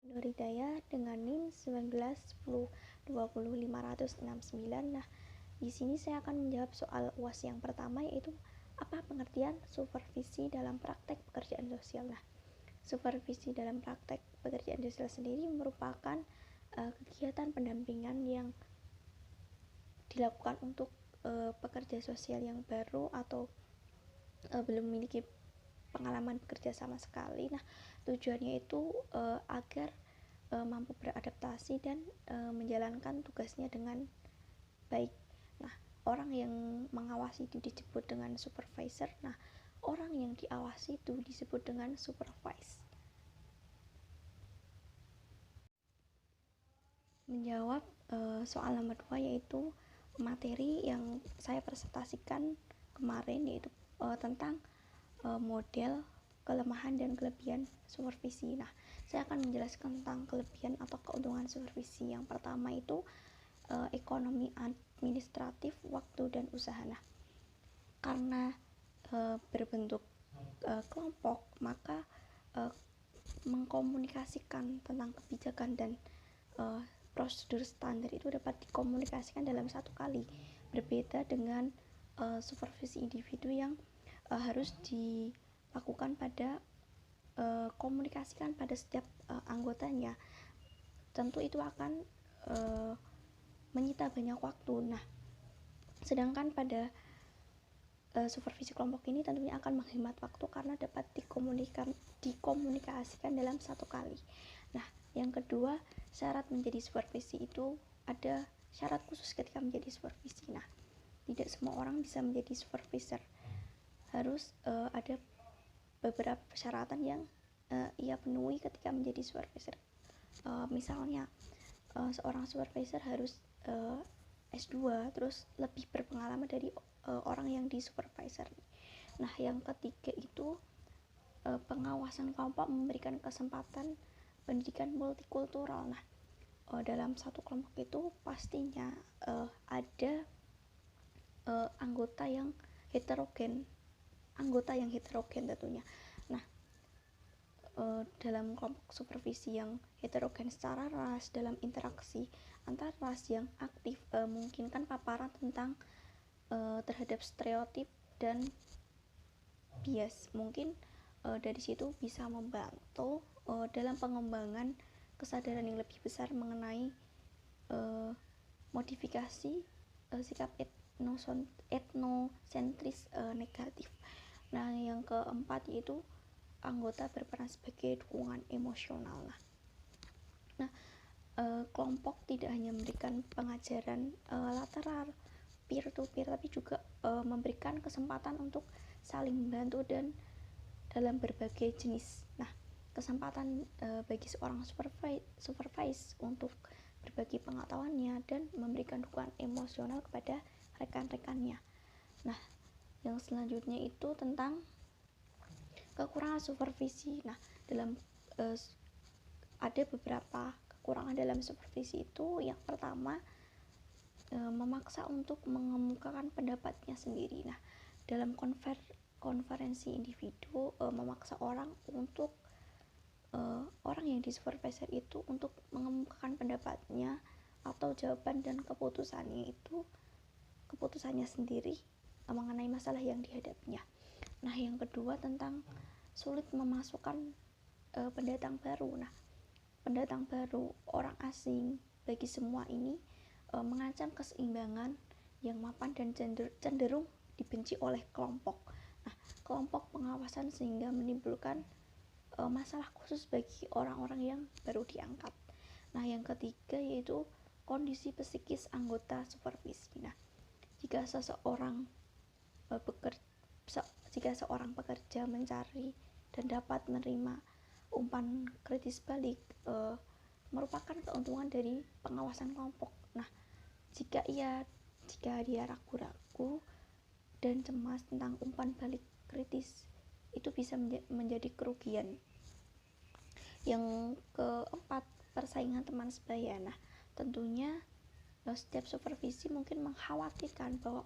Nur Hidayah dengan NIM 1910200569. Nah, di sini saya akan menjawab soal UAS yang pertama, yaitu apa pengertian supervisi dalam praktek pekerjaan sosial. Nah, supervisi dalam praktek pekerjaan sosial sendiri merupakan kegiatan pendampingan yang dilakukan untuk pekerja sosial yang baru atau belum memiliki pengalaman bekerja sama sekali. Nah, tujuannya itu agar mampu beradaptasi dan menjalankan tugasnya dengan baik. Nah, orang yang mengawasi itu disebut dengan supervisor. Nah, orang yang diawasi itu disebut dengan supervise. Menjawab soal nomor 2, yaitu materi yang saya presentasikan kemarin, yaitu tentang model kelemahan dan kelebihan supervisi. Nah, saya akan menjelaskan tentang kelebihan atau keuntungan supervisi. Yang pertama itu ekonomi administratif, waktu dan usaha. Nah, karena berbentuk kelompok, maka mengkomunikasikan tentang kebijakan dan prosedur standar itu dapat dikomunikasikan dalam satu kali, berbeda dengan supervisi individu yang harus dilakukan pada komunikasikan pada setiap anggotanya. Tentu itu akan menyita banyak waktu. Nah, sedangkan pada supervisi kelompok ini tentunya akan menghemat waktu karena dapat dikomunikasikan dalam satu kali. Nah, yang kedua, syarat menjadi supervisi itu ada syarat khusus ketika menjadi supervisi. Nah, tidak semua orang bisa menjadi supervisor. Harus ada beberapa persyaratan yang ia penuhi ketika menjadi supervisor. Misalnya seorang supervisor harus S2, terus lebih berpengalaman dari orang yang di supervisor. Nah, yang ketiga itu pengawasan kelompok memberikan kesempatan pendidikan multikultural. Nah, dalam satu kelompok itu pastinya ada anggota yang heterogen tentunya. Nah, dalam kelompok supervisi yang heterogen secara ras, dalam interaksi antar ras yang aktif memungkinkan paparan tentang terhadap stereotip dan bias. Mungkin dari situ bisa membantu dalam pengembangan kesadaran yang lebih besar mengenai modifikasi sikap etnosentris negatif. Nah, yang keempat yaitu anggota berperan sebagai dukungan emosional. Nah, kelompok tidak hanya memberikan pengajaran lateral peer to peer, tapi juga memberikan kesempatan untuk saling membantu dan dalam berbagai jenis. Nah, kesempatan bagi seorang supervise untuk berbagi pengetahuannya dan memberikan dukungan emosional kepada rekan-rekannya. Nah, yang selanjutnya itu tentang kekurangan supervisi. Nah, dalam ada beberapa kekurangan dalam supervisi itu. Yang pertama, memaksa untuk mengemukakan pendapatnya sendiri. Nah, dalam konferensi individu memaksa orang untuk orang yang di supervisor itu untuk mengemukakan pendapatnya atau jawaban dan keputusannya sendiri mengenai masalah yang dihadapinya. Nah, yang kedua tentang sulit memasukkan pendatang baru. Nah, pendatang baru, orang asing bagi semua ini mengancam keseimbangan yang mapan dan cenderung dibenci oleh kelompok. Nah, kelompok pengawasan sehingga menimbulkan masalah khusus bagi orang-orang yang baru diangkat. Nah, yang ketiga yaitu kondisi psikis anggota supervisi. Nah, jika seorang pekerja mencari dan dapat menerima umpan kritis balik, merupakan keuntungan dari pengawasan kelompok. Nah, jika dia ragu-ragu dan cemas tentang umpan balik kritis, itu bisa menjadi kerugian. Yang keempat, persaingan teman sebaya. Nah, tentunya setiap supervisi mungkin mengkhawatirkan bahwa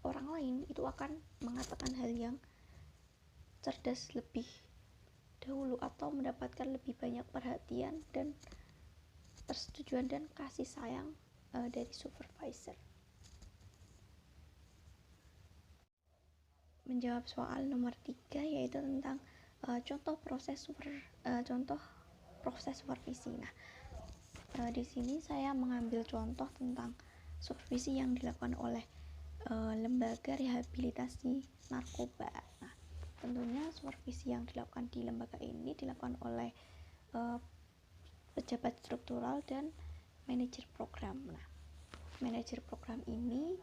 orang lain itu akan mengatakan hal yang cerdas lebih dahulu atau mendapatkan lebih banyak perhatian dan persetujuan dan kasih sayang dari supervisor. Menjawab soal nomor 3 yaitu tentang contoh proses supervisi. Nah, di sini saya mengambil contoh tentang supervisi yang dilakukan oleh lembaga rehabilitasi narkoba. Nah, tentunya supervisi yang dilakukan di lembaga ini dilakukan oleh pejabat struktural dan manajer program. Nah, manajer program ini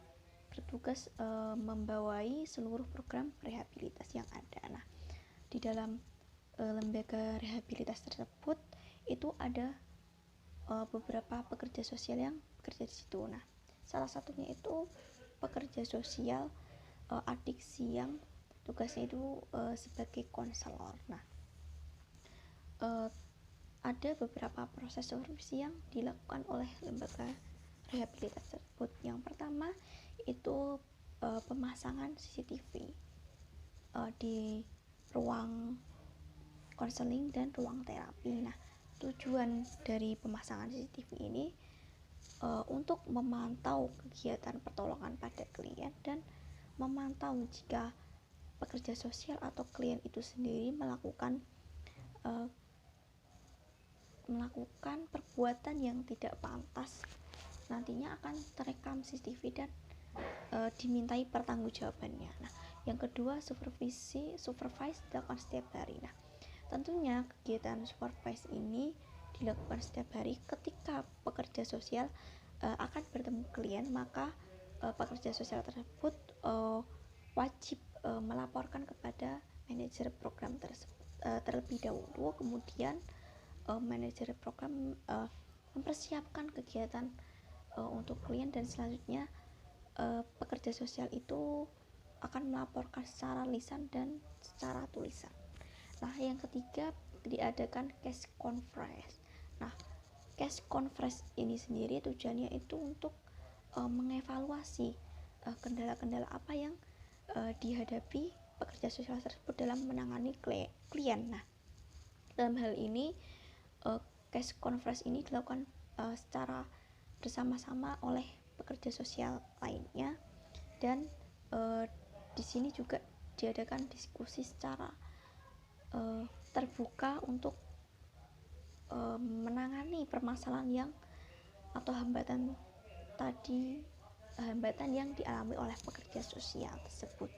bertugas membawai seluruh program rehabilitasi yang ada. Nah, di dalam lembaga rehabilitasi tersebut itu ada beberapa pekerja sosial yang bekerja di situ. Nah, salah satunya itu pekerja sosial adiksi yang tugasnya itu sebagai konselor. Nah, ada beberapa proses supervisi yang dilakukan oleh lembaga rehabilitasi tersebut. Yang pertama itu pemasangan CCTV di ruang konseling dan ruang terapi. Nah, tujuan dari pemasangan CCTV ini untuk memantau kegiatan pertolongan pada klien dan memantau jika pekerja sosial atau klien itu sendiri melakukan perbuatan yang tidak pantas, nantinya akan terekam CCTV dan dimintai pertanggungjawabannya. Nah, yang kedua supervise dilakukan setiap hari. Nah, tentunya kegiatan supervise ini dilakukan setiap hari. Ketika pekerja sosial akan bertemu klien, maka pekerja sosial tersebut wajib melaporkan kepada manajer program tersebut terlebih dahulu. Kemudian manajer program mempersiapkan kegiatan untuk klien, dan selanjutnya pekerja sosial itu akan melaporkan secara lisan dan secara tulisan. Nah, yang ketiga diadakan case conference. Nah, case conference ini sendiri tujuannya itu untuk mengevaluasi kendala-kendala apa yang dihadapi pekerja sosial tersebut dalam menangani klien. Nah, dalam hal ini case conference ini dilakukan secara bersama-sama oleh pekerja sosial lainnya, dan di sini juga diadakan diskusi secara terbuka untuk menangani permasalahan yang atau hambatan yang dialami oleh pekerja sosial tersebut.